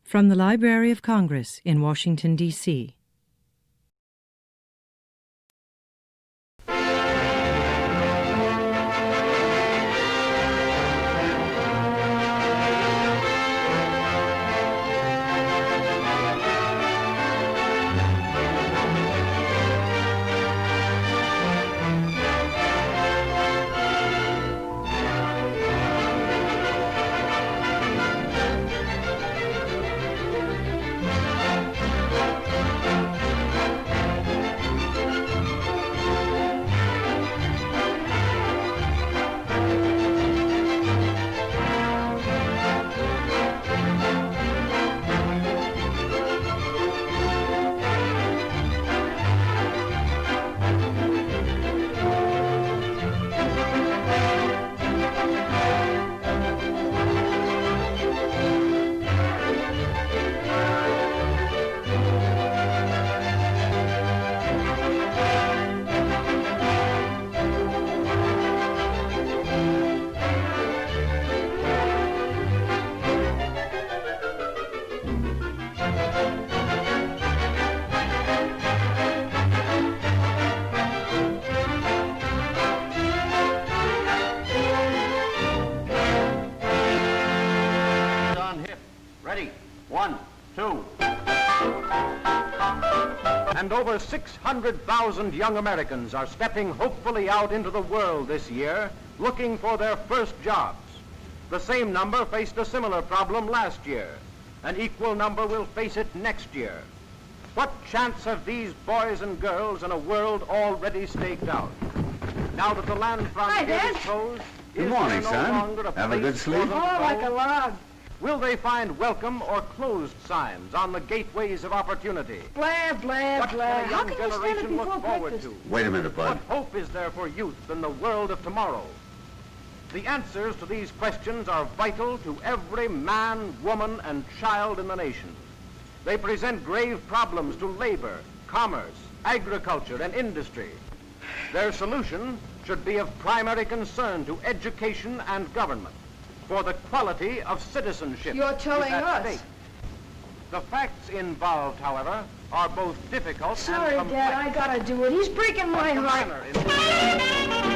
From the Library of Congress in Washington, D.C. And over 600,000 young Americans are stepping hopefully out into the world this year, looking for their first jobs. The same number faced a similar problem last year. An equal number will face it next year. What chance have these boys and girls in a world already staked out? Now that the land frontier is closed, good morning, son. Have a good sleep? Oh, like a log. Will they find welcome or closed signs on the gateways of opportunity? Blah, blah, What blah. can a How young can you stand it generation before look forward breakfast? to? Wait a minute, Bud. What hope is there for youth in the world of tomorrow? The answers to these questions are vital to every man, woman, and child in the nation. They present grave problems to labor, commerce, agriculture, and industry. Their solution should be of primary concern to education and government, for the quality of citizenship. You're telling is at us. stake. The facts involved, however, are both difficult Sorry, and complex. Dad, I gotta do it. He's breaking my The heart. manner in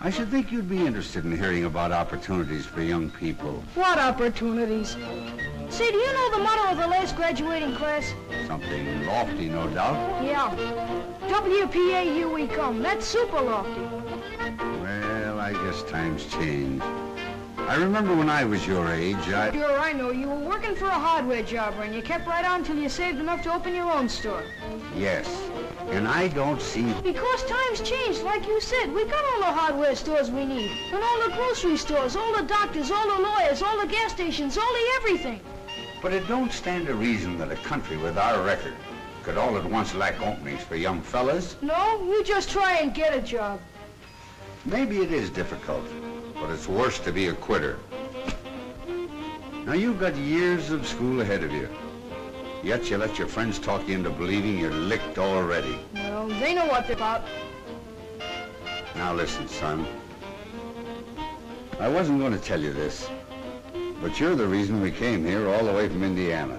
I should think you'd be interested in hearing about opportunities for young people. What opportunities? Say, do you know the motto of the last graduating class? Something lofty, no doubt. Yeah. WPA, here we come. That's super lofty. Well, I guess times change. I remember when I was your age, Sure, I know. You were working for a hardware jobber, and you kept right on till you saved enough to open your own store. Yes. And I don't see... Because times changed, like you said. We got all the hardware stores we need. And all the grocery stores, all the doctors, all the lawyers, all the gas stations, all the everything. But it don't stand to reason that a country with our record could all at once lack openings for young fellas. No, you just try and get a job. Maybe it is difficult, but it's worse to be a quitter. Now, you've got years of school ahead of you. Yet you let your friends talk you into believing you're licked already. Well, they know what they're about. Now listen, son. I wasn't going to tell you this, but you're the reason we came here all the way from Indiana.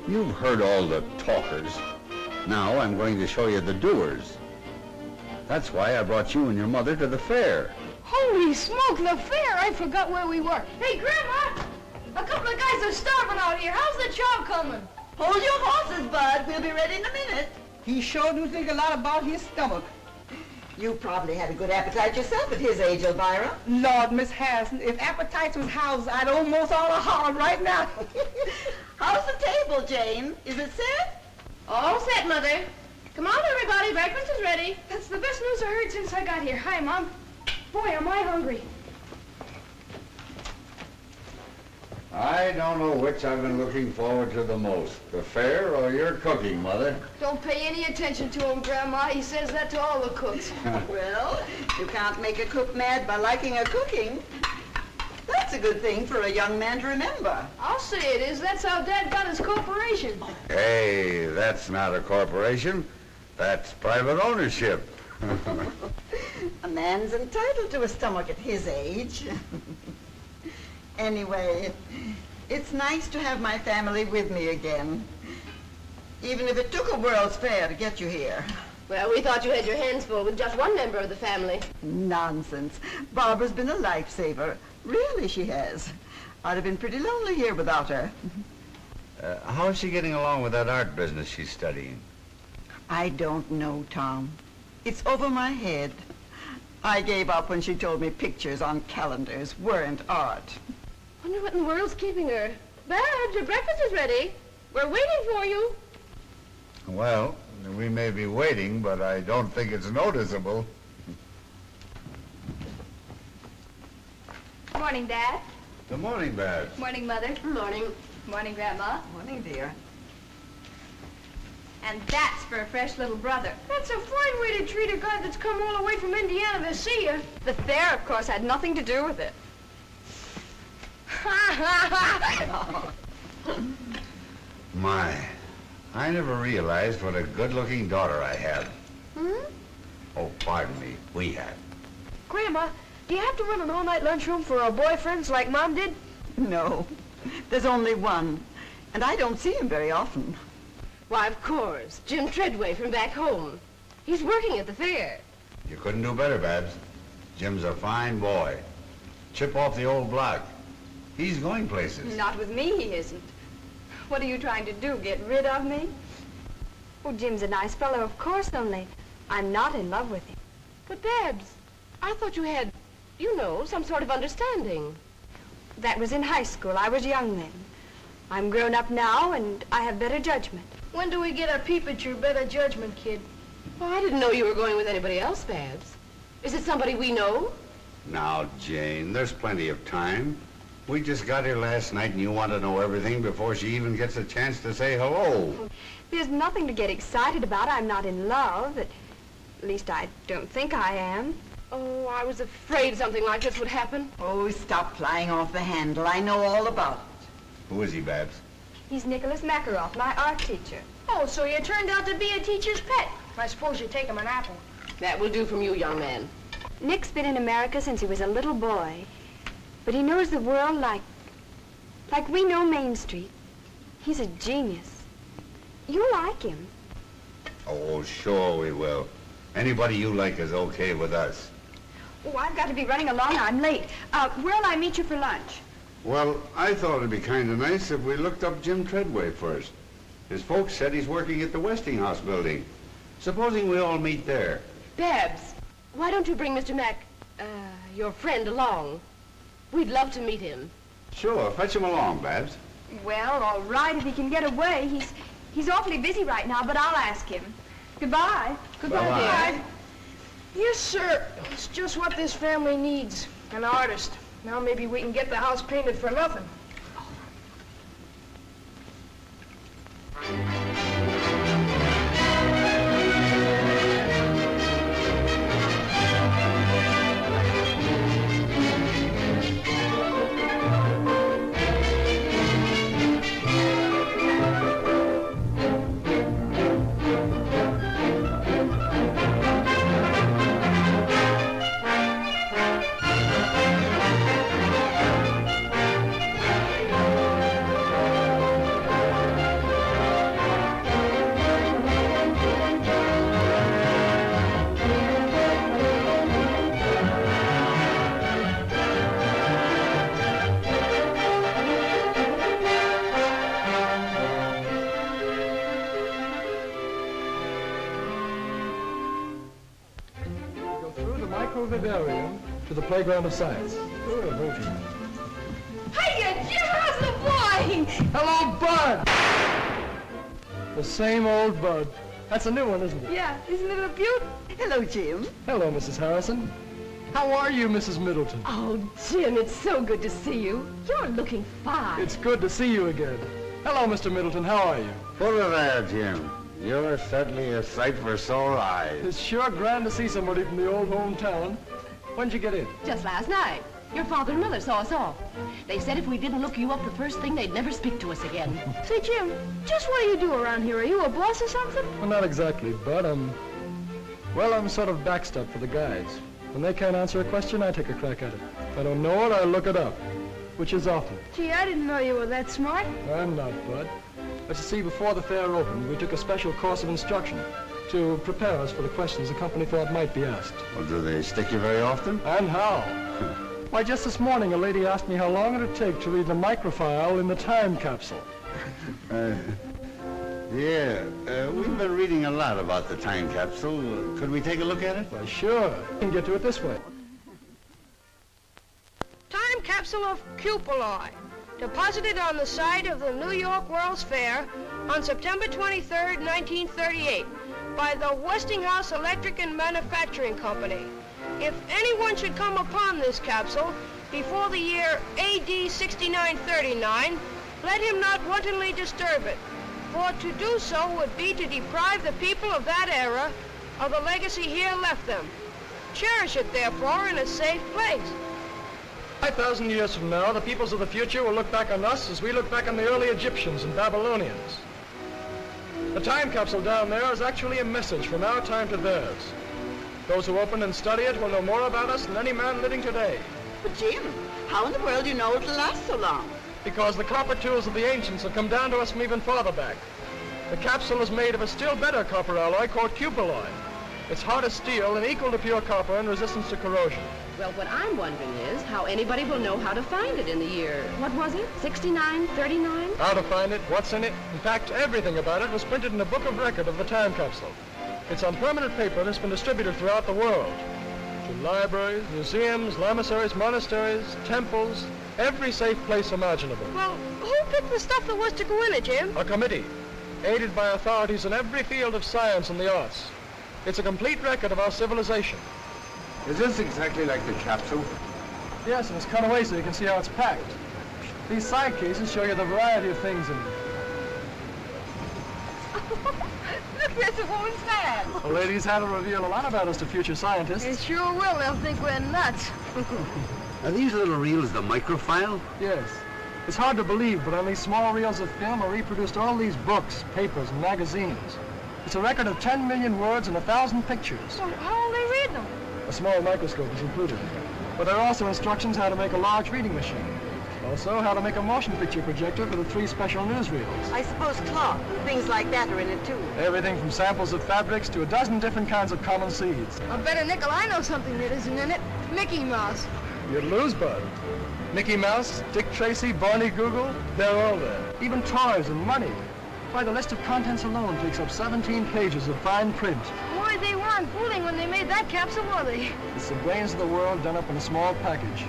You've heard all the talkers. Now I'm going to show you the doers. That's why I brought you and your mother to the fair. Holy smoke, the fair! I forgot where we were. Hey, Grandma! A couple of guys are starving out here. How's the job coming? Hold your horses, Bud. We'll be ready in a minute. He sure do think a lot about his stomach. You probably had a good appetite yourself at his age, Elvira. Lord, Miss Harrison, if appetites was housed, I'd almost ought to holler right now. How's the table, Jane? Is it set? All set, Mother. Come on, everybody. Breakfast is ready. That's the best news I heard since I got here. Hi, Mom. Boy, am I hungry. I don't know which I've been looking forward to the most, the fair or your cooking, Mother. Don't pay any attention to him, Grandma. He says that to all the cooks. Well, you can't make a cook mad by liking a cooking. That's a good thing for a young man to remember. I'll say it is. That's how Dad got his corporation. Hey, that's not a corporation. That's private ownership. A man's entitled to a stomach at his age. Anyway, it's nice to have my family with me again. Even if it took a World's Fair to get you here. Well, we thought you had your hands full with just one member of the family. Nonsense. Barbara's been a lifesaver. Really, she has. I'd have been pretty lonely here without her. How is she getting along with that art business she's studying? I don't know, Tom. It's over my head. I gave up when she told me pictures on calendars weren't art. Wonder what in the world's keeping her. Babs, your breakfast is ready. We're waiting for you. Well, we may be waiting, but I don't think it's noticeable. Morning, Dad. Good morning, Babs. Morning, Mother. Morning. Morning, Grandma. Morning, dear. And that's for a fresh little brother. That's a fine way to treat a guy that's come all the way from Indiana to see you. The fair, of course, had nothing to do with it. My, I never realized what a good-looking daughter I had. Oh, pardon me, we had. Grandma, do you have to run an all-night lunchroom for our boyfriends like Mom did? No, there's only one, and I don't see him very often. Why, of course. Jim Treadway from back home. He's working at the fair. You couldn't do better, Babs. Jim's a fine boy. Chip off the old block. He's going places. Not with me, he isn't. What are you trying to do, get rid of me? Oh, Jim's a nice fellow, of course, only I'm not in love with him. But, Babs, I thought you had, you know, some sort of understanding. That was in high school. I was young then. I'm grown up now, and I have better judgment. When do we get a peep at your better judgment, kid? Well, I didn't know you were going with anybody else, Babs. Is it somebody we know? Now, Jane, there's plenty of time. We just got here last night, and you want to know everything before she even gets a chance to say hello. There's nothing to get excited about. I'm not in love. At least I don't think I am. Oh, I was afraid something like this would happen. Oh, stop flying off the handle. I know all about it. Who is he, Babs? He's Nicholas Makaroff, my art teacher. Oh, so you turned out to be a teacher's pet. I suppose you take him an apple. That will do from you, young man. Nick's been in America since he was a little boy. But he knows the world like we know Main Street. He's a genius. You like him. Oh, sure we will. Anybody you like is okay with us. Oh, I've got to be running along. I'm late. Where'll I meet you for lunch? Well, I thought it'd be kind of nice if we looked up Jim Treadway first. His folks said he's working at the Westinghouse building. Supposing we all meet there. Babs, why don't you bring Mr. your friend along? We'd love to meet him. Sure, fetch him along, Babs. Well, all right, if he can get away. He's awfully busy right now, but I'll ask him. Goodbye. Goodbye, Bye-bye. dear. Yes, sir. It's just what this family needs. An artist. Now maybe we can get the house painted for nothing. Vivarium to the playground of science. Hiya, Jim, how's the boy? Hello, Bud! The same old Bud. That's a new one, isn't it? Yeah, isn't it a beaut? Hello, Jim. Hello, Mrs. Harrison. How are you, Mrs. Middleton? Oh, Jim, it's so good to see you. You're looking fine. It's good to see you again. Hello, Mr. Middleton. How are you? Put her there, Jim. You're certainly a sight for sore eyes. It's sure grand to see somebody from the old hometown. When'd you get in? Just last night. Your father and mother saw us off. They said if we didn't look you up the first thing, they'd never speak to us again. Say, Jim, just what do you do around here? Are you a boss or something? Well, not exactly, Bud. I'm sort of backstop for the guys. When they can't answer a question, I take a crack at it. If I don't know it, I look it up. which is often. Gee, I didn't know you were that smart. I'm not, Bud. As you see, before the fair opened, we took a special course of instruction to prepare us for the questions the company thought might be asked. Well, do they stick you very often? And how? Why, just this morning, a lady asked me how long it would take to read the microfile in the time capsule. We've been reading a lot about the time capsule. Could we take a look at it? Why, sure. We can get to it this way. Time capsule of cupuli, deposited on the site of the New York World's Fair on September 23rd, 1938, by the Westinghouse Electric and Manufacturing Company. If anyone should come upon this capsule before the year AD 6939, let him not wantonly disturb it, for to do so would be to deprive the people of that era of the legacy here left them. Cherish it, therefore, in a safe place. 5,000 years from now, the peoples of the future will look back on us as we look back on the early Egyptians and Babylonians. The time capsule down there is actually a message from our time to theirs. Those who open and study it will know more about us than any man living today. But Jim, how in the world do you know it'll last so long? Because the copper tools of the ancients have come down to us from even farther back. The capsule is made of a still better copper alloy called cupuli. It's hard as steel and equal to pure copper in resistance to corrosion. Well, what I'm wondering is how anybody will know how to find it in the year, what was it, 69, 39? How to find it, what's in it. In fact, everything about it was printed in a book of record of the time capsule. It's on permanent paper that's been distributed throughout the world. To libraries, museums, lamasseries, monasteries, temples, every safe place imaginable. Well, who picked the stuff that was to go in it, Jim? A committee, aided by authorities in every field of science and the arts. It's a complete record of our civilization. Is this exactly like the capsule? Yes, and it's cut away so you can see how it's packed. These side cases show you the variety of things in it. Look, there's a woman's hand. The ladies had to reveal a lot about us to future scientists. It sure will. They'll think we're nuts. Are these little reels the microfile? Yes. It's hard to believe, but on these small reels of film are reproduced all these books, papers, and magazines. It's a record of 10 million words and 1,000 pictures. Well, how will they read them? A small microscope is included. But there are also instructions how to make a large reading machine. Also, how to make a motion picture projector for the 3 special newsreels. I suppose cloth and things like that are in it too. Everything from samples of fabrics to a dozen different kinds of common seeds. I'll bet a nickel I know something that isn't in it. Mickey Mouse. You'd lose, Bud. Mickey Mouse, Dick Tracy, Barney Google, they're all there. Even toys and money. Why, the list of contents alone takes up 17 pages of fine print. Boy, they weren't fooling when they made that capsule, were they? It's the brains of the world done up in a small package.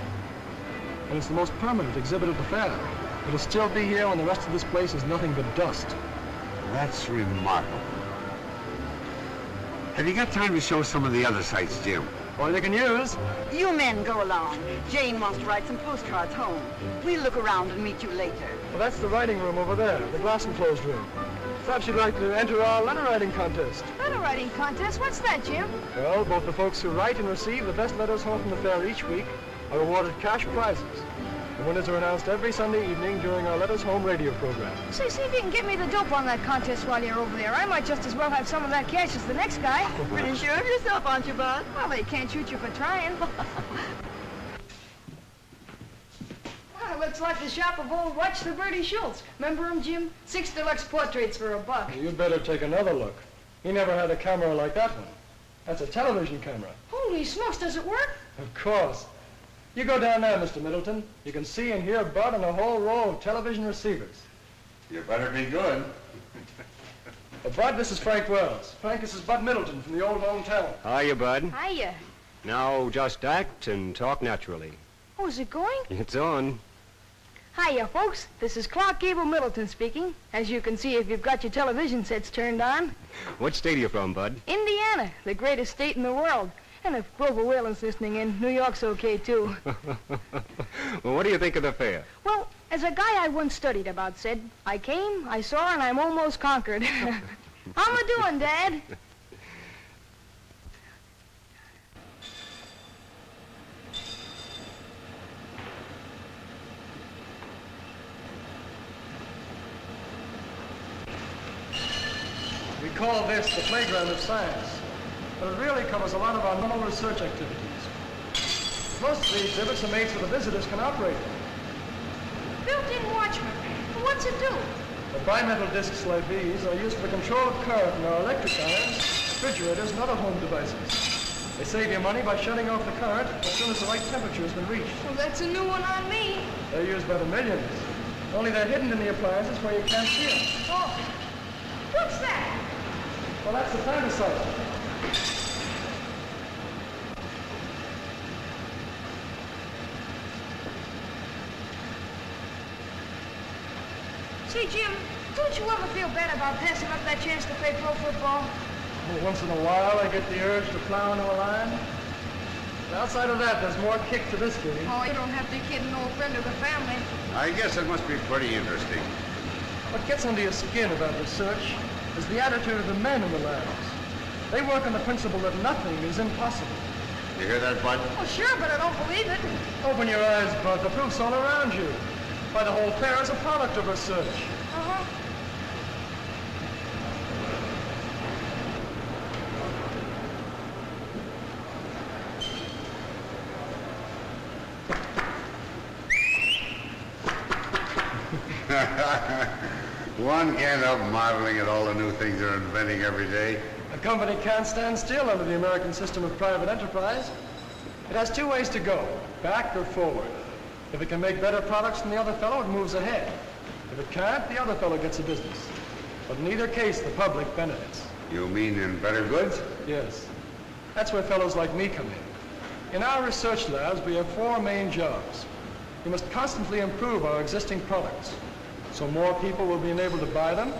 And it's the most permanent exhibit at the fair. It'll still be here when the rest of this place is nothing but dust. That's remarkable. Have you got time to show some of the other sites, Jim? All you can use. You men go along. Jane wants to write some postcards home. We'll look around and meet you later. Well, that's the writing room over there, the glass enclosed room. Perhaps you'd like to enter our letter writing contest. Letter writing contest? What's that, Jim? Well, both the folks who write and receive the best letters home from the fair each week are awarded cash prizes. The winners are announced every Sunday evening during our Letters Home radio program. See if you can get me the dope on that contest while you're over there. I might just as well have some of that cash as the next guy. Pretty sure of yourself, aren't you, Bud? Well, they can't shoot you for trying. Well, looks like the shop of old Watch the Birdie Schultz. Remember him, Jim? 6 deluxe portraits for $1. You'd better take another look. He never had a camera like that one. That's a television camera. Holy smokes, does it work? Of course. You go down there, Mr. Middleton. You can see and hear Bud on a whole row of television receivers. You better be good. Bud, this is Frank Wells. Frank, this is Bud Middleton from the old hometown. Hiya, Bud. Hiya. Now just act and talk naturally. Oh, is it going? It's on. Hiya, folks. This is Clark Gable Middleton speaking. As you can see if you've got your television sets turned on. What state are you from, Bud? Indiana, the greatest state in the world. And if Grover Whalen's listening in, New York's okay, too. Well, what do you think of the fair? Well, as a guy I once studied about said, I came, I saw, and I'm almost conquered. How am I doing, Dad? We call this the playground of science. But it really covers a lot of our normal research activities. Most of the exhibits are made so the visitors can operate them. built-in watchman. But what's it do? The bimetal discs like these are used for the control of current in our electric irons, refrigerators, and other home devices. They save you money by shutting off the current as soon as the right temperature has been reached. Well, that's a new one on me. They're used by the millions. Only they're hidden in the appliances where you can't see them. Oh, what's that? Well, that's the planticizer. Say, Jim, don't you ever feel bad about passing up that chance to play pro football? Well, once in a while, I get the urge to plow into a line. But outside of that, there's more kick to this game. Oh, you don't have to kid an old friend of the family. I guess it must be pretty interesting. What gets under your skin about research is the attitude of the men in the labs. They work on the principle that nothing is impossible. You hear that, Bud? Well, sure, but I don't believe it. Open your eyes, Bud. The proof's all around you. Why, the whole fair is a product of research. Uh-huh. One can't help marveling at all the new things they're inventing every day. A company can't stand still under the American system of private enterprise. It has two ways to go, back or forward. If it can make better products than the other fellow, it moves ahead. If it can't, the other fellow gets a business. But in either case, the public benefits. You mean in better goods? Yes. That's where fellows like me come in. In our research labs, we have four main jobs. We must constantly improve our existing products. So more people will be enabled to buy them.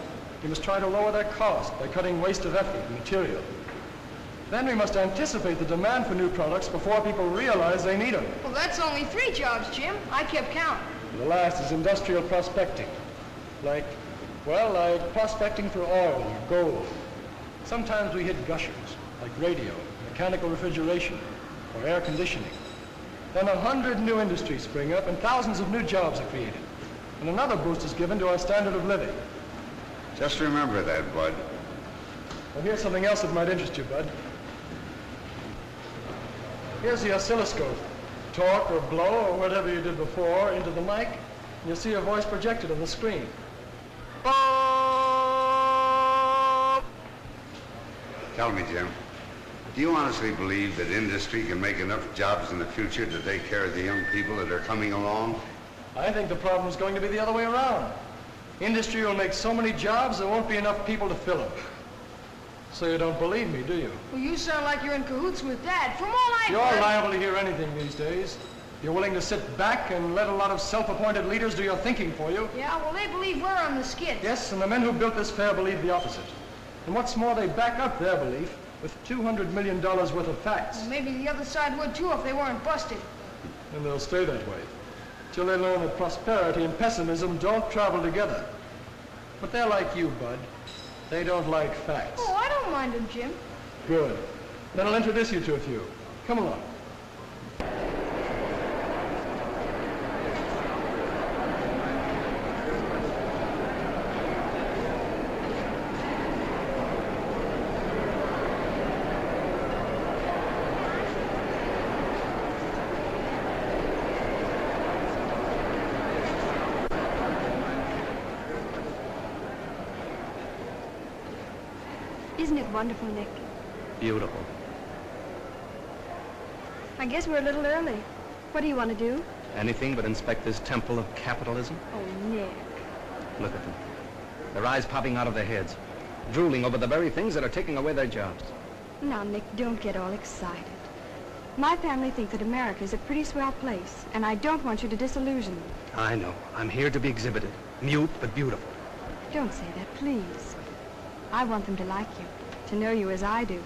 We must try to lower their cost by cutting waste of effort and material. Then we must anticipate the demand for new products before people realize they need them. Well, that's only 3 jobs, Jim. I kept count. And the last is industrial prospecting. Like prospecting for oil or gold. Sometimes we hit gushers, like radio, mechanical refrigeration, or air conditioning. Then 100 new industries spring up and thousands of new jobs are created. And another boost is given to our standard of living. Just remember that, Bud. Well, here's something else that might interest you, Bud. Here's the oscilloscope. Talk or blow or whatever you did before into the mic, and you'll see your voice projected on the screen. Tell me, Jim, do you honestly believe that industry can make enough jobs in the future to take care of the young people that are coming along? I think the problem is going to be the other way around. Industry will make so many jobs there won't be enough people to fill them. So you don't believe me, do you? Well, you sound like you're in cahoots with Dad. From all I've You're heard... liable to hear anything these days. You're willing to sit back and let a lot of self-appointed leaders do your thinking for you. Yeah, well, they believe we're on the skids. Yes, and the men who built this fair believe the opposite. And what's more, they back up their belief with $200 million worth of facts. Well, maybe the other side would, too, if they weren't busted. And they'll stay that way, till they learn that prosperity and pessimism don't travel together. But they're like you, Bud. They don't like facts. Oh, I don't mind them, Jim. Good. Then I'll introduce you to a few. Come along. Isn't it wonderful, Nick? Beautiful. I guess we're a little early. What do you want to do? Anything but inspect this temple of capitalism? Oh, Nick. Look at them. Their eyes popping out of their heads, drooling over the very things that are taking away their jobs. Now, Nick, don't get all excited. My family think that America is a pretty swell place, and I don't want you to disillusion them. I know. I'm here to be exhibited. Mute, but beautiful. Don't say that, please. I want them to like you, to know you as I do.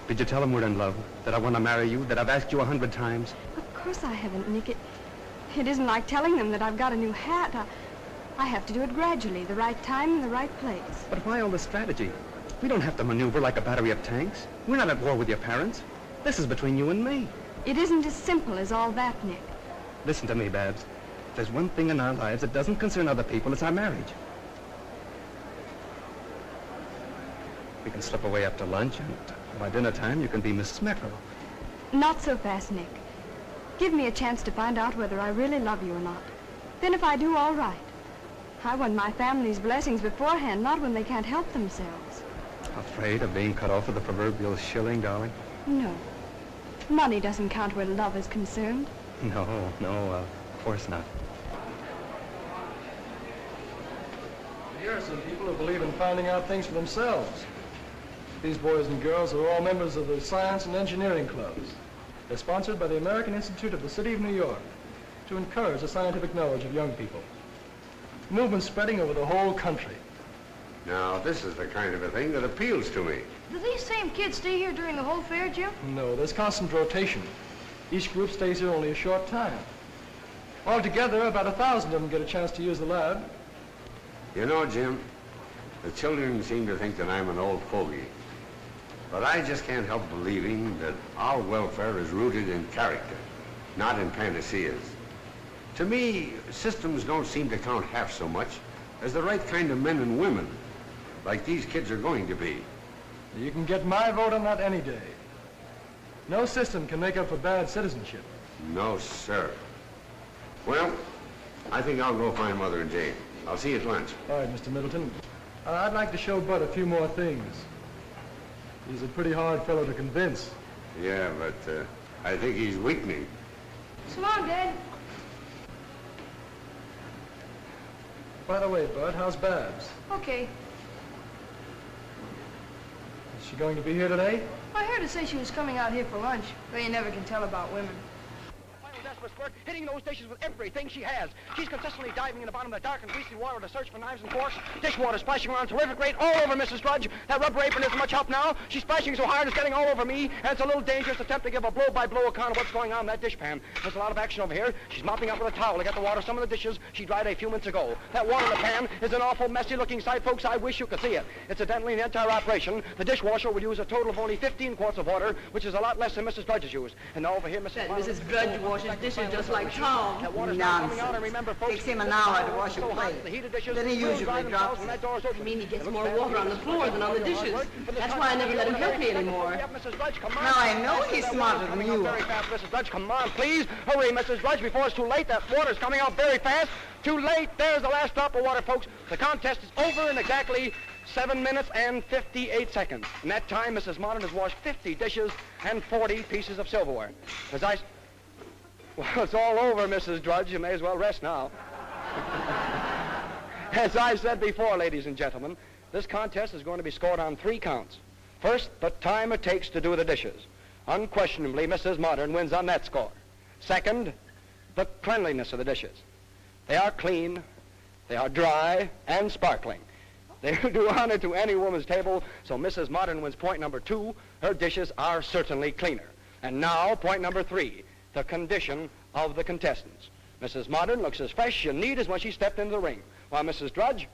Did you tell them we're in love? That I want to marry you? That I've asked you 100 times? Of course I haven't, Nick. It isn't like telling them that I've got a new hat. I have to do it gradually, the right time and the right place. But why all the strategy? We don't have to maneuver like a battery of tanks. We're not at war with your parents. This is between you and me. It isn't as simple as all that, Nick. Listen to me, Babs. If there's one thing in our lives that doesn't concern other people, it's our marriage. We can slip away after lunch, and by dinner time, you can be Miss Smeckerl. Not so fast, Nick. Give me a chance to find out whether I really love you or not. Then if I do, all right. I want my family's blessings beforehand, not when they can't help themselves. Afraid of being cut off with the proverbial shilling, darling? No. Money doesn't count where love is concerned. No, of course not. Here are some people who believe in finding out things for themselves. These boys and girls are all members of the Science and Engineering Clubs. They're sponsored by the American Institute of the City of New York to encourage the scientific knowledge of young people. The movement's spreading over the whole country. Now, this is the kind of a thing that appeals to me. Do these same kids stay here during the whole fair, Jim? No, there's constant rotation. Each group stays here only a short time. Altogether, about 1,000 of them get a chance to use the lab. You know, Jim, the children seem to think that I'm an old fogey. But I just can't help believing that our welfare is rooted in character, not in panaceas. To me, systems don't seem to count half so much as the right kind of men and women, like these kids are going to be. You can get my vote on that any day. No system can make up for bad citizenship. No, sir. Well, I think I'll go find Mother and Jane. I'll see you at lunch. All right, Mr. Middleton. I'd like to show Bud a few more things. He's a pretty hard fellow to convince. Yeah, but I think he's weakening. So long, Dad. By the way, Bud, how's Babs? Okay. Is she going to be here today? I heard her say she was coming out here for lunch, but you never can tell about women. Final desperate spurt, hitting those dishes with everything she has. She's consistently diving in the bottom of the dark and greasy water to search for knives and forks. Dishwater splashing around terrific rate all over Mrs. Drudge. That rubber apron isn't much help now. She's splashing so hard it's getting all over me, and it's a little dangerous to attempt to give a blow-by-blow account of what's going on in that dishpan. There's a lot of action over here. She's mopping up with a towel to get the water some of the dishes she dried a few minutes ago. That water in the pan is an awful messy-looking sight, folks. I wish you could see it. Incidentally, in the entire operation, the dishwasher will use a total of only 15 quarts of water, which is a lot less than Mrs. Drudge's used. And now over here, Mrs. Drudge washes dishes just like Tom. That water's not coming out, and remember, folks, Takes him an hour to wash a so hot, plate. the heated dishes Then he will usually dry themselves drops when it. that door's open. I mean, he gets more water on the floor than on the dishes. That's why I never let him help me anymore. Now I know he's smarter than you Very are. fast, Mrs. Drudge. Come on, please. Hurry, Mrs. Drudge, before it's too late. That water's coming out very fast. Too late. There's the last drop of water, folks. The contest is over in exactly 7 minutes and 58 seconds. In that time, Mrs. Modern has washed 50 dishes and 40 pieces of silverware. Well, it's all over, Mrs. Drudge. You may as well rest now. As I said before, ladies and gentlemen, this contest is going to be scored on 3 counts. First, the time it takes to do the dishes. Unquestionably, Mrs. Modern wins on that score. Second, the cleanliness of the dishes. They are clean, they are dry, and sparkling. They do honor to any woman's table, so Mrs. Modern wins point number 2. Her dishes are certainly cleaner. And now, point number 3, the condition of the contestants. Mrs. Modern looks as fresh and neat as when she stepped into the ring, while Mrs. Drudge,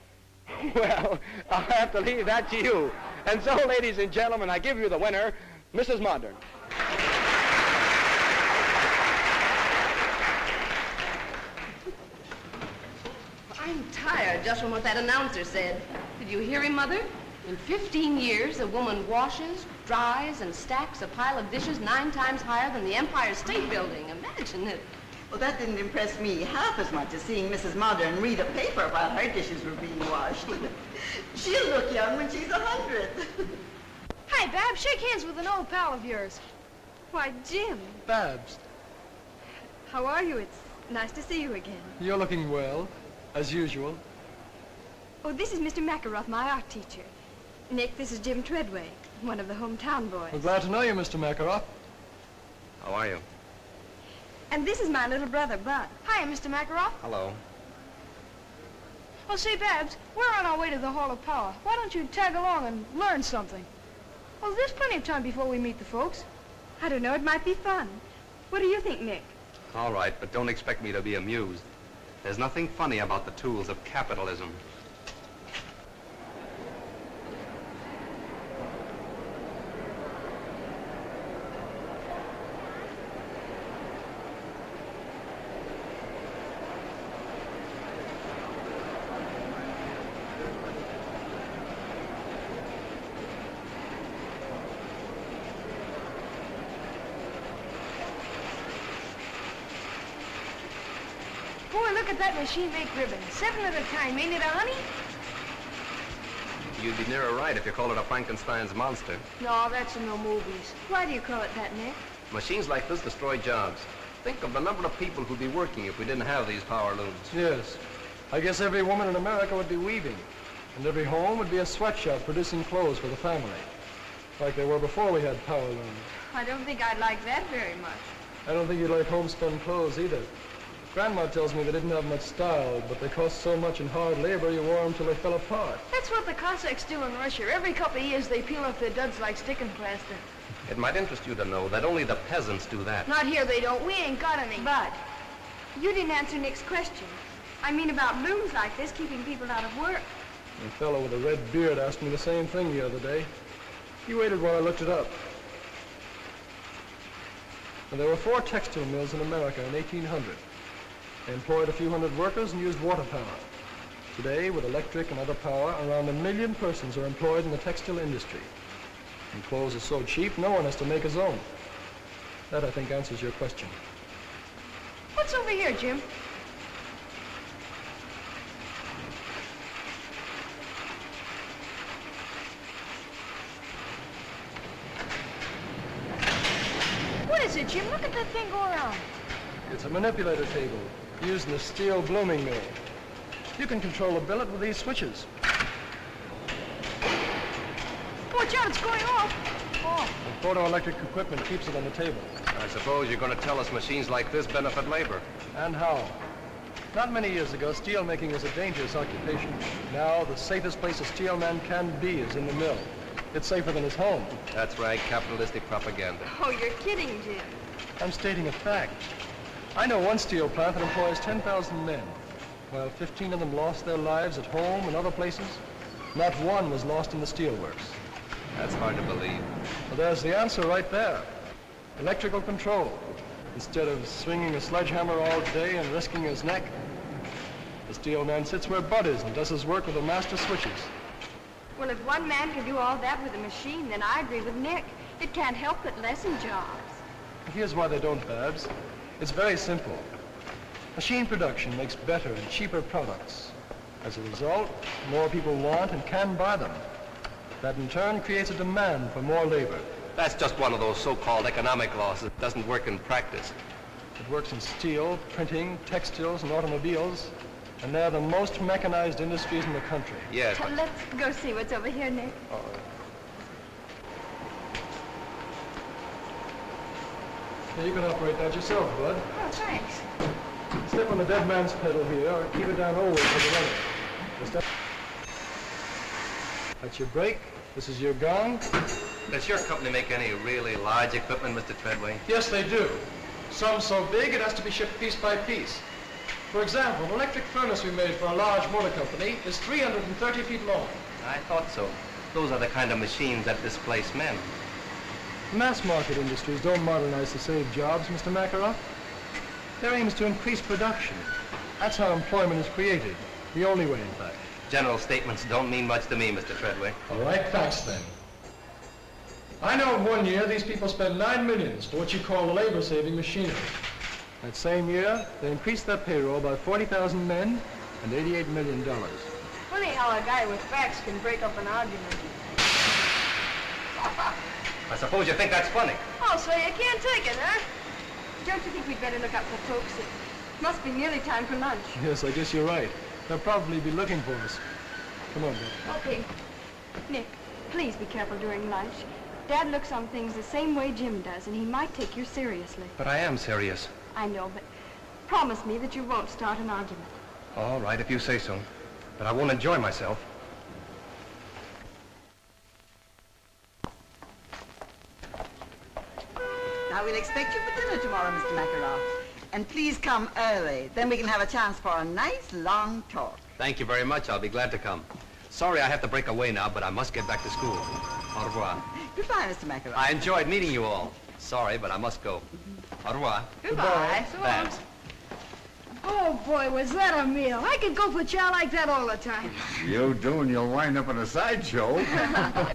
well, I'll have to leave that to you. And so, ladies and gentlemen, I give you the winner, Mrs. Modern. I'm tired just from what that announcer said. Did you hear him, Mother? In 15 years, a woman washes, dries, and stacks a pile of dishes 9 times higher than the Empire State Building. Imagine it. Well, that didn't impress me half as much as seeing Mrs. Modern read a paper while her dishes were being washed. She'll look young when she's 100. Hi, Bab. Shake hands with an old pal of yours. Why, Jim, Babs, how are you? It's nice to see you again. you're looking well, as usual. Oh, this is Mr. Makaroff, my art teacher. Nick, this is Jim Treadway, one of the hometown boys. We're glad to know you, Mr. Makaroff. How are you? And this is my little brother, Bud. Hi, Mr. Makaroff. Hello. Oh, say, Babs, we're on our way to the Hall of Power. Why don't you tag along and learn something? Well, there's plenty of time before we meet the folks. I don't know, it might be fun. What do you think, Nick? All right, but don't expect me to be amused. There's nothing funny about the tools of capitalism. Boy, look look at that machine make ribbons. 7 at a time, ain't it, honey? You'd be nearer right if you called it a Frankenstein's monster. No, that's in the movies. Why do you call it that, Nick? Machines like this destroy jobs. Think of the number of people who'd be working if we didn't have these power looms. Yes. I guess every woman in America would be weaving. And every home would be a sweatshop producing clothes for the family. Like they were before we had power looms. I don't think I'd like that very much. I don't think you'd like homespun clothes either. Grandma tells me they didn't have much style, but they cost so much in hard labor you wore them till they fell apart. That's what the Cossacks do in Russia. Every couple of years they peel off their duds like sticking plaster. It might interest you to know that only the peasants do that. Not here they don't. We ain't got any. Bud, you didn't answer Nick's question. I mean about looms like this keeping people out of work. A fellow with a red beard asked me the same thing the other day. He waited while I looked it up. And there were 4 textile mills in America in 1800. They employed a few hundred workers and used water power. Today, with electric and other power, around 1 million persons are employed in the textile industry. And clothes are so cheap, no one has to make his own. That, I think, answers your question. What's over here, Jim? What is it, Jim? Look at that thing go around. It's a manipulator table used in a steel blooming mill. You can control a billet with these switches. Watch out, it's going off. Oh. The photoelectric equipment keeps it on the table. I suppose you're going to tell us machines like this benefit labor. And how? Not many years ago, steel making was a dangerous occupation. Now, the safest place a steel man can be is in the mill. It's safer than his home. That's right, capitalistic propaganda. Oh, you're kidding, Jim. I'm stating a fact. I know one steel plant that employs 10,000 men. While 15 of them lost their lives at home and other places, not one was lost in the steelworks. That's hard to believe. Well, there's the answer right there. Electrical control. Instead of swinging a sledgehammer all day and risking his neck, the steel man sits where Bud is and does his work with the master switches. Well, if one man can do all that with a machine, then I agree with Nick. It can't help but lessen jobs. Here's why they don't, Babs. It's very simple. Machine production makes better and cheaper products. As a result, more people want and can buy them. That in turn creates a demand for more labor. That's just one of those so-called economic laws that doesn't work in practice. It works in steel, printing, textiles, and automobiles, and they're the most mechanized industries in the country. Yes, but... Let's go see what's over here, Nick. Yeah, you can operate that yourself, Bud. Oh, thanks. Step on the dead man's pedal here, or keep it down always with the runner. Just up. That's your brake. This is your gong. Does your company make any really large equipment, Mr. Treadway? Yes, they do. Some so big it has to be shipped piece by piece. For example, an electric furnace we made for a large motor company is 330 feet long. I thought so. Those are the kind of machines that displace men. Mass market industries don't modernize to save jobs, Mr. Makarov. Their aim is to increase production. That's how employment is created. The only way, in fact. General statements don't mean much to me, Mr. Treadway. All right, facts then. I know in 1 year these people spend $9 million for what you call labor-saving machinery. That same year, they increased their payroll by 40,000 men and $88 million. Funny how a guy with facts can break up an argument. I suppose you think that's funny. Oh, so you can't take it, huh? Don't you think we'd better look up for folks? It must be nearly time for lunch. Yes, I guess you're right. They'll probably be looking for us. Come on, Bill. Okay. Nick, please be careful during lunch. Dad looks on things the same way Jim does, and he might take you seriously. But I am serious. I know, but promise me that you won't start an argument. All right, if you say so. But I won't enjoy myself. Now, we'll expect you for dinner tomorrow, Mr. Makarov. And please come early. Then we can have a chance for a nice, long talk. Thank you very much. I'll be glad to come. Sorry I have to break away now, but I must get back to school. Au revoir. Goodbye, Mr. Makarov. I enjoyed meeting you all. Sorry, but I must go. Au revoir. Goodbye. Babs. Oh, boy, was that a meal. I could go for chow like that all the time. You do, and you'll wind up in a sideshow.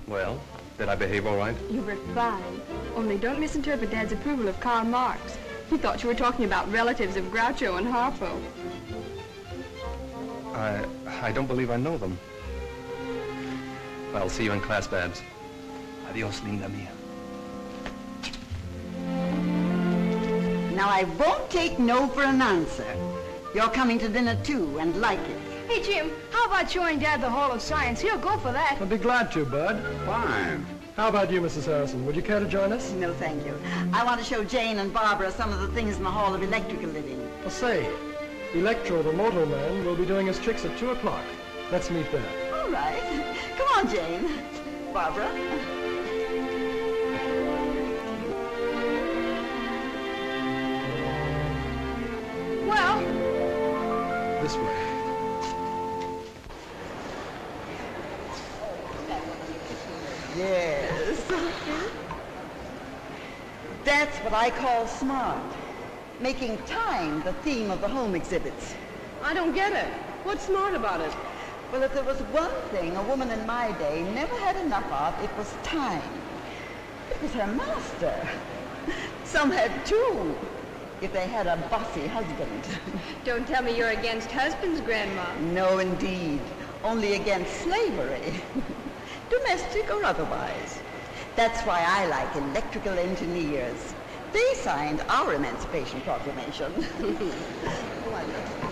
Well, did I behave all right? You were fine. Only don't misinterpret Dad's approval of Karl Marx. He thought you were talking about relatives of Groucho and Harpo. I don't believe I know them. Well, see you in class, Babs. Adios, linda mia. Now, I won't take no for an answer. You're coming to dinner, too, and like it. Hey, Jim, how about showing Dad the Hall of Science? He'll go for that. I'd be glad to, Bud. Fine. How about you, Mrs. Harrison? Would you care to join us? No, thank you. I want to show Jane and Barbara some of the things in the Hall of Electrical Living. Well, say, Electro, the motor man, will be doing his tricks at 2 o'clock. Let's meet there. All right. Come on, Jane. Barbara. Well, This way. Yes. That's what I call smart. Making time the theme of the home exhibits. I don't get it. What's smart about it? Well, if there was one thing a woman in my day never had enough of, it was time. It was her master. Some had two, if they had a bossy husband. Don't tell me you're against husbands, Grandma. No, indeed. Only against slavery. Domestic or otherwise. That's why I like electrical engineers. They signed our Emancipation Proclamation. Wonderful.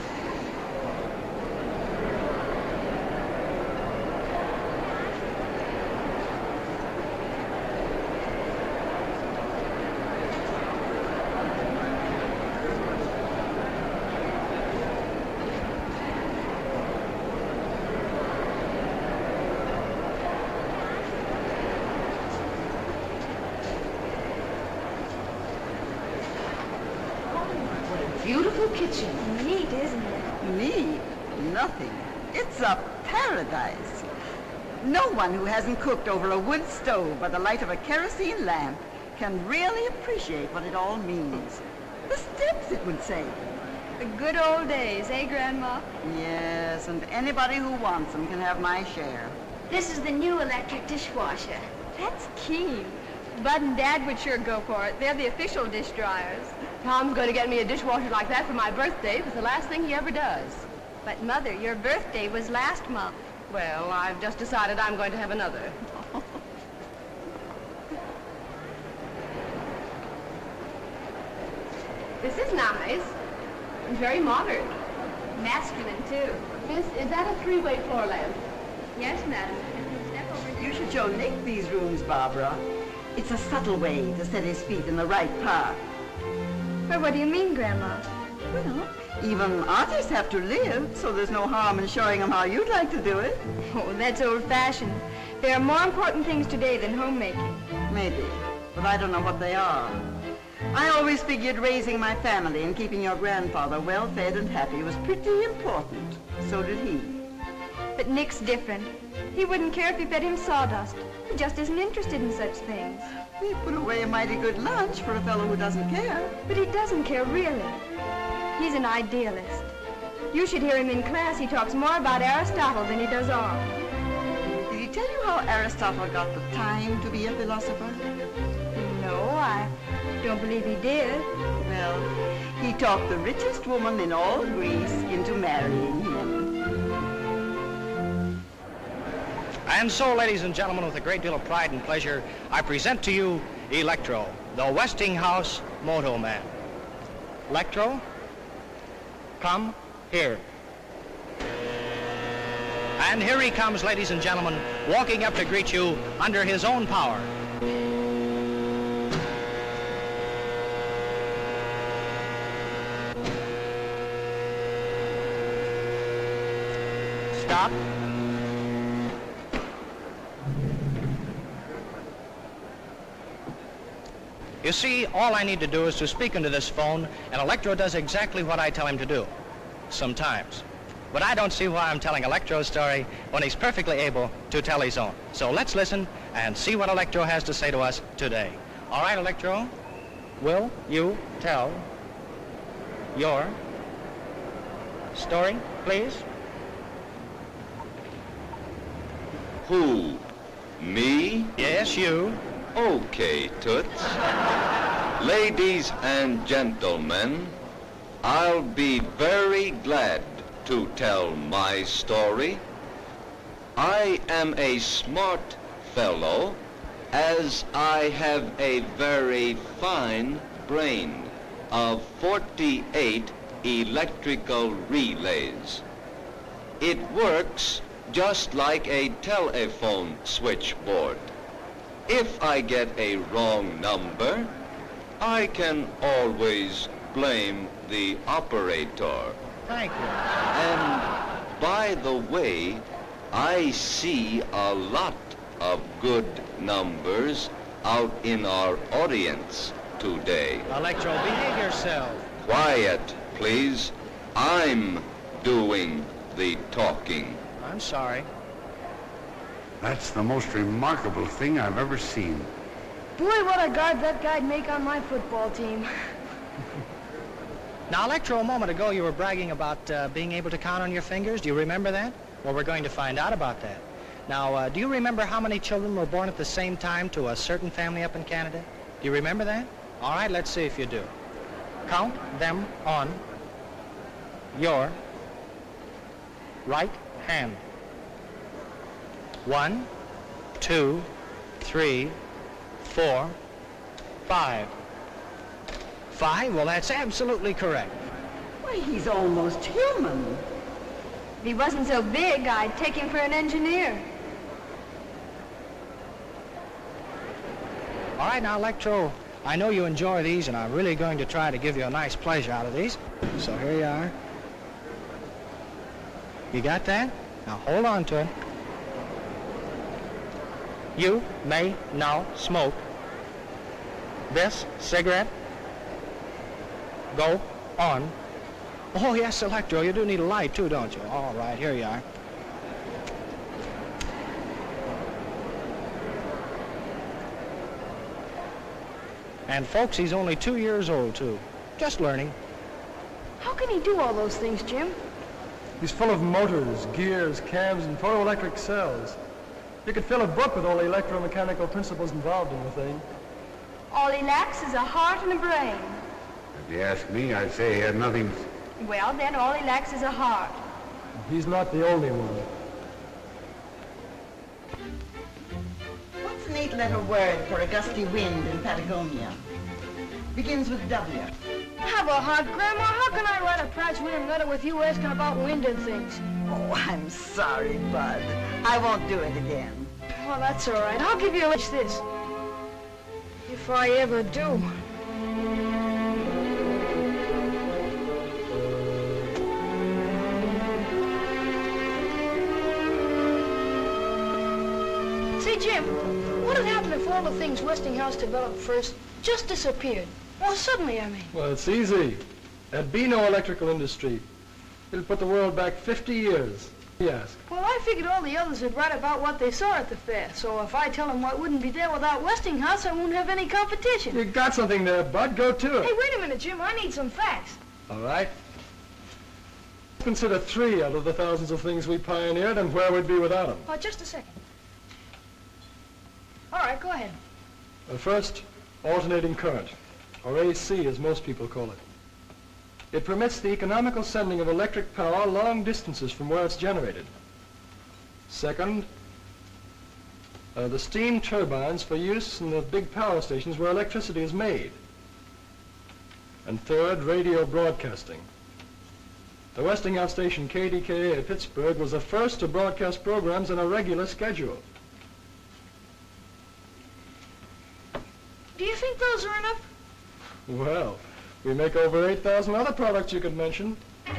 Beautiful kitchen. Neat, isn't it? Me? Nothing. It's a paradise. No one who hasn't cooked over a wood stove by the light of a kerosene lamp can really appreciate what it all means. The steps it would save. The good old days, eh, Grandma? Yes, and anybody who wants them can have my share. This is the new electric dishwasher. That's keen. Bud and Dad would sure go for it. They're the official dish dryers. Tom's going to get me a dishwasher like that for my birthday. It's the last thing he ever does. But, Mother, your birthday was last month. Well, I've just decided I'm going to have another. This is nice. It's very modern. Masculine, too. Miss, is that a three-way floor lamp? Yes, madam. Step over You should show Nick these rooms, Barbara. It's a subtle way to set his feet in the right part. Well, what do you mean, Grandma? Well, even artists have to live, so there's no harm in showing them how you'd like to do it. Oh, that's old-fashioned. There are more important things today than homemaking. Maybe, but I don't know what they are. I always figured raising my family and keeping your grandfather well-fed and happy was pretty important. So did he. But Nick's different. He wouldn't care if you fed him sawdust. He just isn't interested in such things. We put away a mighty good lunch for a fellow who doesn't care. But he doesn't care, really. He's an idealist. You should hear him in class. He talks more about Aristotle than he does art. Did he tell you how Aristotle got the time to be a philosopher? No, I don't believe he did. Well, he talked the richest woman in all Greece into marrying him. And so, ladies and gentlemen, with a great deal of pride and pleasure, I present to you Electro, the Westinghouse Moto Man. Electro, come here. And here he comes, ladies and gentlemen, walking up to greet you under his own power. Stop. You see, all I need to do is to speak into this phone, and Electro does exactly what I tell him to do. Sometimes. But I don't see why I'm telling Electro's story when he's perfectly able to tell his own. So let's listen and see what Electro has to say to us today. All right, Electro, will you tell your story, please? Who? Me? Yes, you. Okay, Toots. Ladies and gentlemen, I'll be very glad to tell my story. I am a smart fellow, as I have a very fine brain of 48 electrical relays. It works just like a telephone switchboard. If I get a wrong number, I can always blame the operator. Thank you. And by the way, I see a lot of good numbers out in our audience today. Electro, behave yourself. Quiet, please. I'm doing the talking. I'm sorry. That's the most remarkable thing I've ever seen. Boy, what a guard that guy'd make on my football team. Now, Electro, a moment ago you were bragging about being able to count on your fingers. Do you remember that? Well, we're going to find out about that. Now, do you remember how many children were born at the same time to a certain family up in Canada? Do you remember that? All right, let's see if you do. Count them on your right hand. 1, 2, 3, 4, 5. 5? Well, that's absolutely correct. Why, he's almost human. If he wasn't so big, I'd take him for an engineer. All right, now, Electro, I know you enjoy these, and I'm really going to try to give you a nice pleasure out of these. So here you are. You got that? Now, hold on to it. You may now smoke this cigarette. Go on. Oh, yes, Electro, you do need a light, too, don't you? All right, here you are. And, folks, he's only 2 years old, too. Just learning. How can he do all those things, Jim? He's full of motors, gears, cams, and photoelectric cells. You could fill a book with all the electromechanical principles involved in the thing. All he lacks is a heart and a brain. If you ask me, I'd say he had nothing. Well, then all he lacks is a heart. He's not the only one. What's an eight-letter word for a gusty wind in Patagonia? Begins with W. Have a heart, Grandma. How can I write a Pratt-Whitney letter with you asking about wind and things? Oh, I'm sorry, Bud. I won't do it again. Well, that's all right. I'll give you a wish this. If I ever do. Say, Jim, what would happen if all the things Westinghouse developed first just disappeared? Well, suddenly, I mean. Well, it's easy. There'd be no electrical industry. It'll put the world back 50 years. Yes. Well, I figured all the others would write about what they saw at the fair. So if I tell them what wouldn't be there without Westinghouse, I won't have any competition. You got something there, Bud. Go to it. Hey, wait a minute, Jim. I need some facts. All right. Consider 3 out of the thousands of things we pioneered and where we'd be without them. Oh, just a second. All right, go ahead. First, alternating current, or AC as most people call it. It permits the economical sending of electric power long distances from where it's generated. Second, the steam turbines for use in the big power stations where electricity is made. And third, radio broadcasting. The Westinghouse station KDKA at Pittsburgh was the first to broadcast programs on a regular schedule. Do you think those are enough? Well, we make over 8,000 other products you could mention. I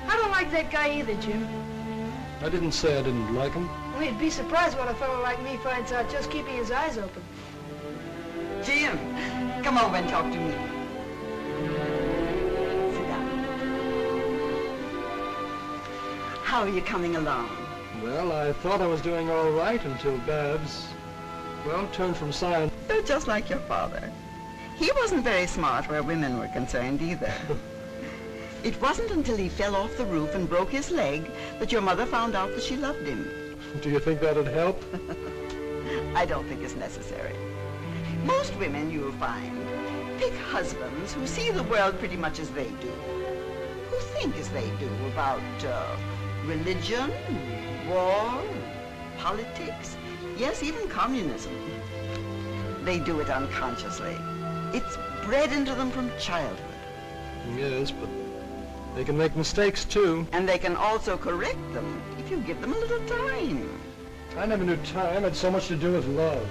don't like that guy either, Jim. I didn't say I didn't like him. Well, you'd be surprised what a fellow like me finds out just keeping his eyes open. Jim, come over and talk to me. Sit down. How are you coming along? Well, I thought I was doing all right until Babs, well, turned from science. You're just like your father. He wasn't very smart where women were concerned either. It wasn't until he fell off the roof and broke his leg that your mother found out that she loved him. Do you think that'd help? I don't think it's necessary. Most women, you'll find, pick husbands who see the world pretty much as they do, who think as they do about religion, war, politics, yes, even communism. They do it unconsciously. It's bred into them from childhood. Yes, but they can make mistakes, too. And they can also correct them if you give them a little time. I never knew time had so much to do with love.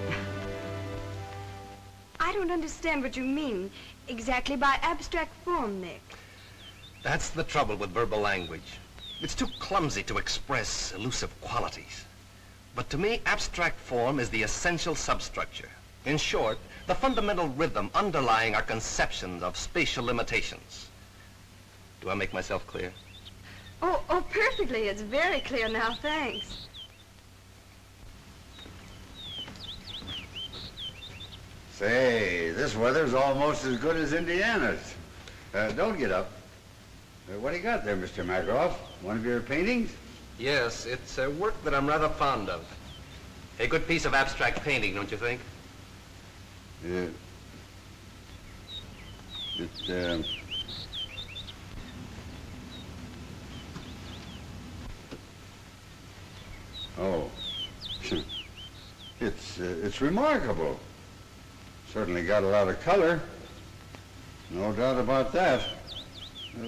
I don't understand what you mean exactly by abstract form, Nick. That's the trouble with verbal language. It's too clumsy to express elusive qualities. But to me, abstract form is the essential substructure. In short, the fundamental rhythm underlying our conceptions of spatial limitations. Do I make myself clear? Oh, perfectly. It's very clear now, thanks. Say, this weather's almost as good as Indiana's. Don't get up. What do you got there, Mr. Makaroff? One of your paintings? Yes, it's a work that I'm rather fond of. A good piece of abstract painting, don't you think? Oh. It's remarkable. Certainly got a lot of color. No doubt about that.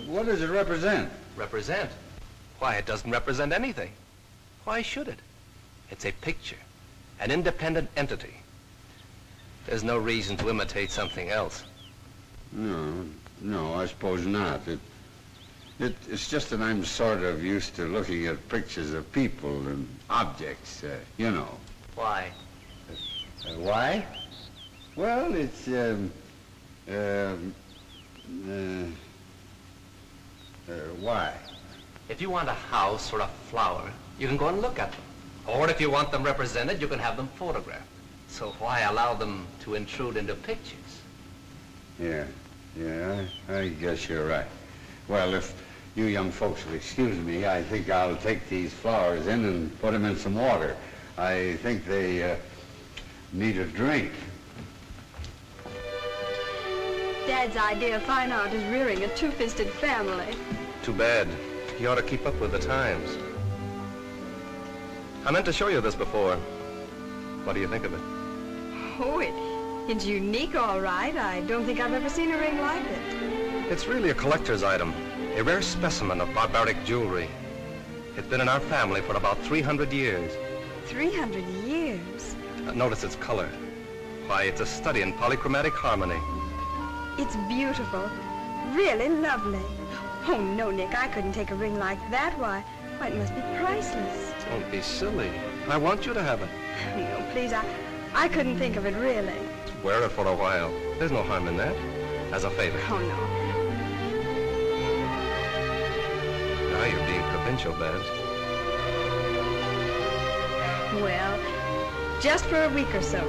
What does it represent? Represent? Why, it doesn't represent anything. Why should it? It's a picture, an independent entity. There's no reason to imitate something else. No, I suppose not. It's just that I'm sort of used to looking at pictures of people and objects, you know. Why? Why? Well, it's, why? If you want a house or a flower, you can go and look at them. Or if you want them represented, you can have them photographed. So why allow them to intrude into pictures? Yeah, I guess you're right. Well, if you young folks will excuse me, I think I'll take these flowers in and put them in some water. I think they need a drink. Dad's idea of fine art is rearing a two-fisted family. Too bad. He ought to keep up with the times. I meant to show you this before. What do you think of it? Oh, it's unique, all right. I don't think I've ever seen a ring like it. It's really a collector's item, a rare specimen of barbaric jewelry. It's been in our family for about 300 years. 300 years? Notice its color. Why, it's a study in polychromatic harmony. It's beautiful. Really lovely. Oh, no, Nick, I couldn't take a ring like that. Why, it must be priceless. Don't be silly. I want you to have it. No, please, I couldn't think of it, really. Wear it for a while. There's no harm in that. As a favor. Oh, no. Now you're being provincial, Babs. Well, just for a week or so.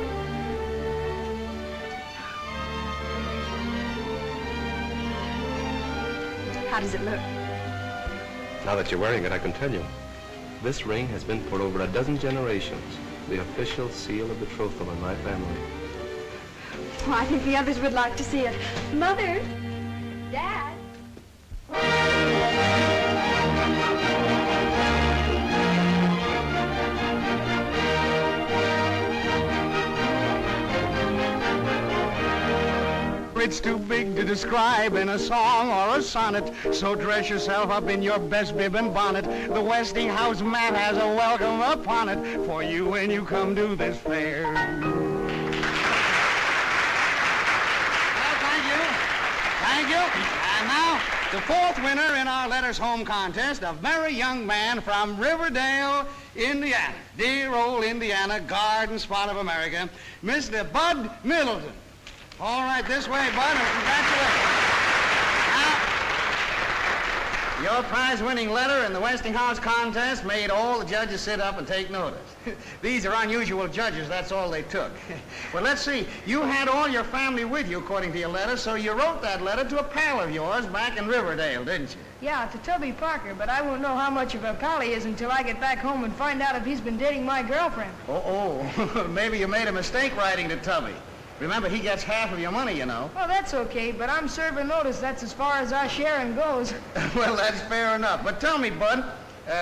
How does it look? Now that you're wearing it, I can tell you. This ring has been for over a dozen generations. The official seal of betrothal in my family. Well, I think the others would like to see it. Mother! Dad! It's too big to describe in a song or a sonnet, so dress yourself up in your best bib and bonnet. The Westinghouse man has a welcome upon it for you when you come to this fair. Well, thank you. And now, the fourth winner in our Letters Home contest, a very young man from Riverdale, Indiana. Dear old Indiana, garden spot of America, Mr. Bud Middleton. All right, this way, Bud, and congratulations. Now, your prize-winning letter in the Westinghouse contest made all the judges sit up and take notice. These are unusual judges, that's all they took. Well, let's see. You had all your family with you, according to your letter, so you wrote that letter to a pal of yours back in Riverdale, didn't you? Yeah, to Tubby Parker, but I won't know how much of a pal he is until I get back home and find out if he's been dating my girlfriend. Oh, maybe you made a mistake writing to Tubby. Remember, he gets half of your money, you know. Oh, that's okay, but I'm serving notice that's as far as our sharing goes. Well, that's fair enough. But tell me, Bud,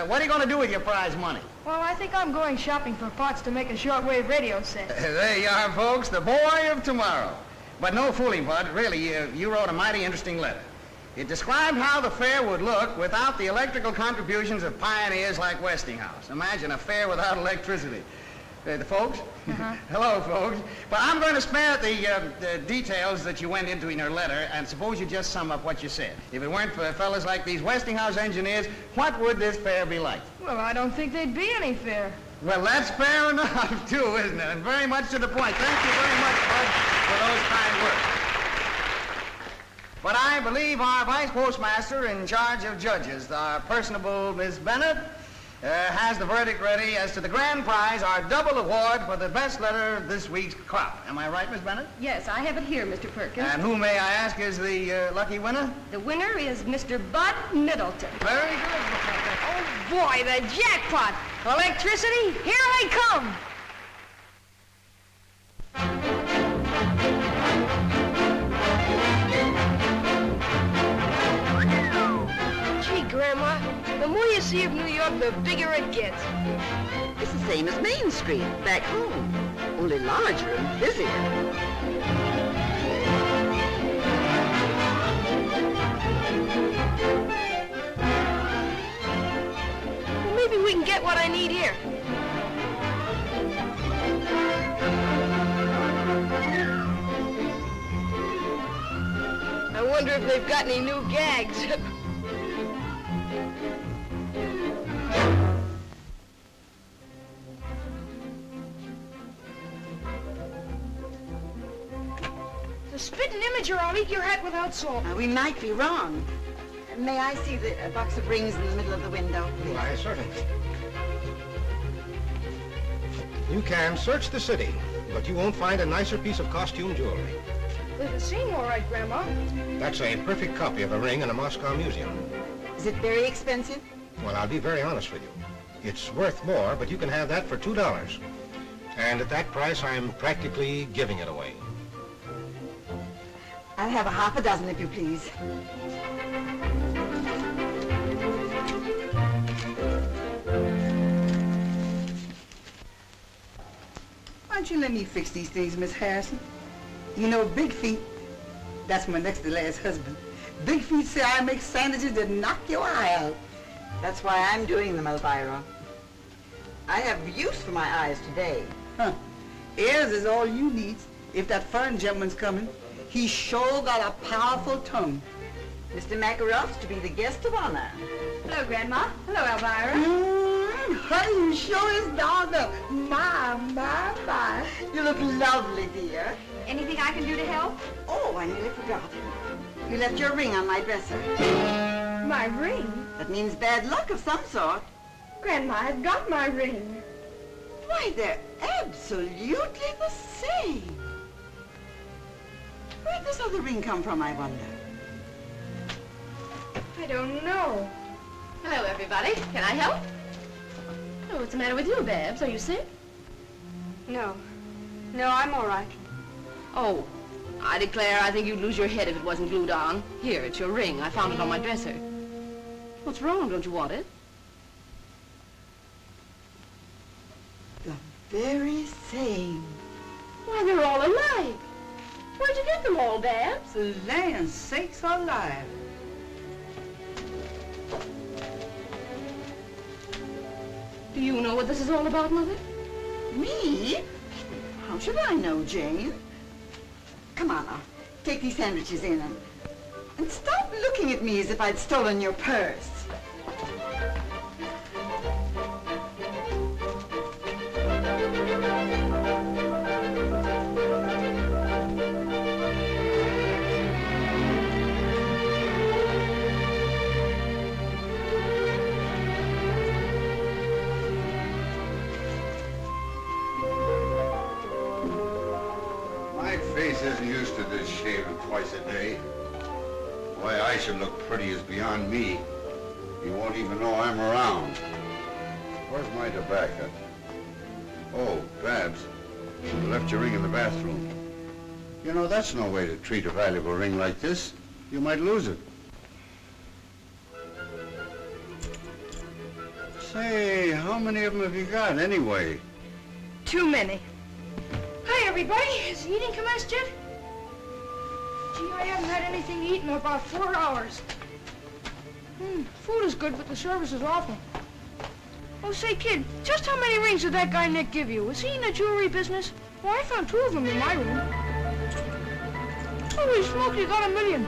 what are you going to do with your prize money? Well, I think I'm going shopping for parts to make a shortwave radio set. There you are, folks, the boy of tomorrow. But no fooling, Bud. Really, you wrote a mighty interesting letter. It described how the fair would look without the electrical contributions of pioneers like Westinghouse. Imagine a fair without electricity. The folks? Hello, folks. But I'm going to spare the details that you went into in your letter, and suppose you just sum up what you said. If it weren't for fellas like these Westinghouse engineers, what would this fair be like? Well, I don't think there'd be any fair. Well, that's fair enough, too, isn't it? And very much to the point. Thank you very much, Bud, for those kind words. But I believe our vice postmaster in charge of judges, our personable Miss Bennett, has the verdict ready as to the grand prize, our double award for the best letter of this week's crop. Am I right, Miss Bennett? Yes, I have it here, Mr. Perkins. And who, may I ask, is the lucky winner? The winner is Mr. Bud Middleton. Very good. Oh, boy, the jackpot! Electricity, here they come! Gee, Grandma, the more you see of New York, the bigger it gets. It's the same as Main Street, back home, only larger and busier. Well, maybe we can get what I need here. I wonder if they've got any new gags. The spitting image or I'll eat your hat without salt. We might be wrong. May I see the box of rings in the middle of the window, please? Why, certainly. You can search the city, but you won't find a nicer piece of costume jewelry. They seem all right, Grandma. That's a perfect copy of a ring in a Moscow museum. Is it very expensive? Well, I'll be very honest with you. It's worth more, but you can have that for $2. And at that price, I'm practically giving it away. I'll have a half a dozen, if you please. Why don't you let me fix these things, Miss Harrison? You know, Big Feet, that's my next to last husband. Big Feet say I make sandwiches that knock your eye out. That's why I'm doing them, Elvira. I have use for my eyes today. Huh. Ears is all you need. If that foreign gentleman's coming, he sure got a powerful tongue. Mr. Makarov's to be the guest of honor. Hello, Grandma. Hello, Elvira. Honey, you sure is dogged up. My. You look lovely, dear. Anything I can do to help? Oh, I nearly forgot. You left your ring on my dresser. My ring? That means bad luck of some sort. Grandma, I've got my ring. Why, they're absolutely the same. Where'd this other ring come from, I wonder? I don't know. Hello, everybody. Can I help? Oh, what's the matter with you, Babs? Are you sick? No. No, I'm all right. Oh, I declare I think you'd lose your head if it wasn't glued on. Here, it's your ring. I found it on my dresser. What's wrong? Don't you want it? The very same. Why, they're all alike. Where'd you get them all, Babs? Land sakes alive. Do you know what this is all about, Mother? Me? How should I know, Jane? Come on now, take these sandwiches in and stop looking at me as if I'd stolen your purse. Isn't used to this shaving twice a day. Why I should look pretty is beyond me. You won't even know I'm around. Where's my tobacco? Oh, Babs, you left your ring in the bathroom. You know, that's no way to treat a valuable ring like this. You might lose it. Say, how many of them have you got, anyway? Too many. Hi, everybody. Has the eating commenced yet? Gee, I haven't had anything to eat in about 4 hours. Food is good, but the service is awful. Oh, say, kid, just how many rings did that guy Nick give you? Was he in the jewelry business? Well, I found 2 of them in my room. Holy smoke, you got $1 million.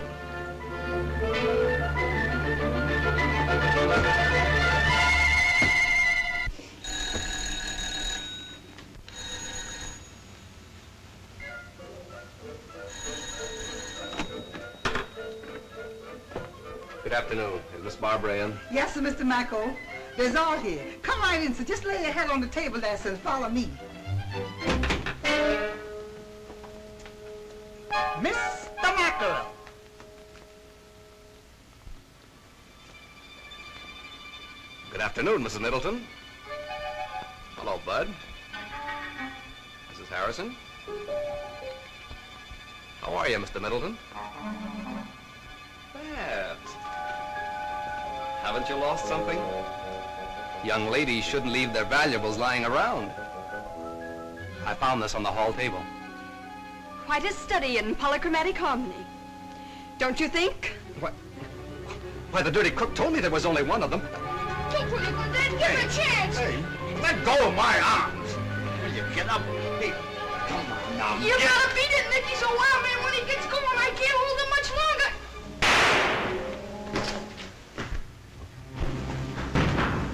Good afternoon. Is Miss Barbara in? Yes, sir, Mr. Macko. There's all here. Come right in, sir. Just lay your head on the table there, sir, and follow me. Mr. Mackerel. Good afternoon, Mrs. Middleton. Hello, Bud. Mrs. Harrison. How are you, Mr. Middleton? Babs. Haven't you lost something? Young ladies shouldn't leave their valuables lying around. I found this on the hall table. Quite a study in polychromatic harmony. Don't you think? What? Why, the dirty cook told me there was only one of them. Don't put it on that. Give him a chance. Hey, let go of my arms. Will you get up? Hey, come on now. You gotta beat it, Nick. He's a wild man. When he gets going, I can't hold him much longer.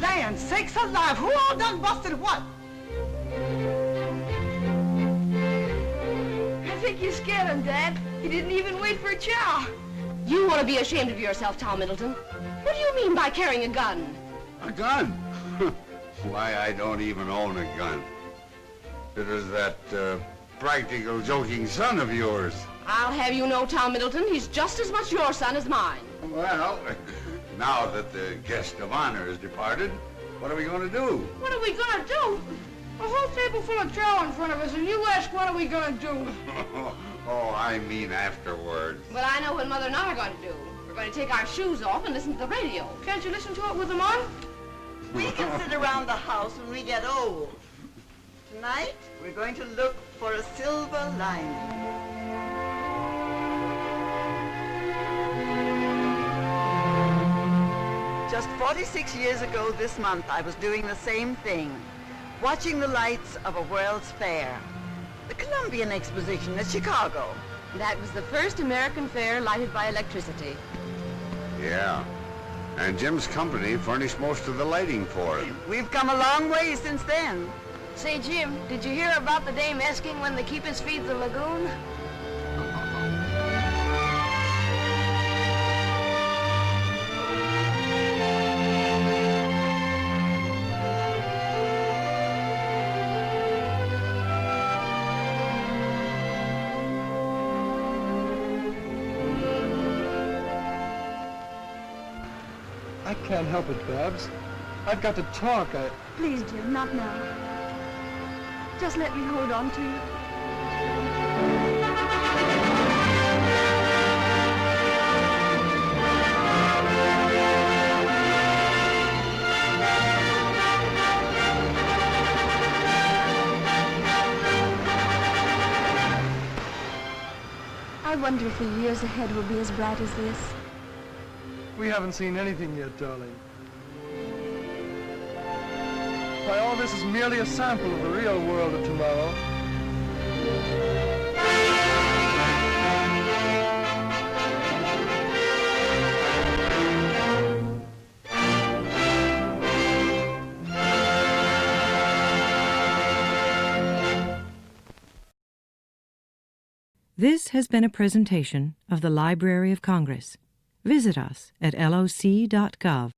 Land sakes alive, who all done busted what? I think you scared him, Dad. He didn't even wait for a chow. You want to be ashamed of yourself, Tom Middleton. What do you mean by carrying a gun? A gun? Why, I don't even own a gun. It is that practical joking son of yours. I'll have you know, Tom Middleton, he's just as much your son as mine. Well, now that the guest of honor has departed, what are we going to do? What are we gonna do? A whole table full of chow in front of us, and you ask what are we gonna do? Oh, I mean afterwards. But I know what Mother and I are going to do. We're going to take our shoes off and listen to the radio. Can't you listen to it with them on? We can sit around the house when we get old. Tonight, we're going to look for a silver lining. Just 46 years ago this month, I was doing the same thing, watching the lights of a World's Fair, the Columbian Exposition at Chicago. That was the first American fair lighted by electricity. Yeah. And Jim's company furnished most of the lighting for it. We've come a long way since then. Say, Jim, did you hear about the dame asking when the keepers feed the lagoon? I can't help it, Babs. I've got to talk. Please, Jim, not now. Just let me hold on to you. I wonder if the years ahead will be as bright as this. We haven't seen anything yet, darling. Why, all this is merely a sample of the real world of tomorrow. This has been a presentation of the Library of Congress. Visit us at loc.gov.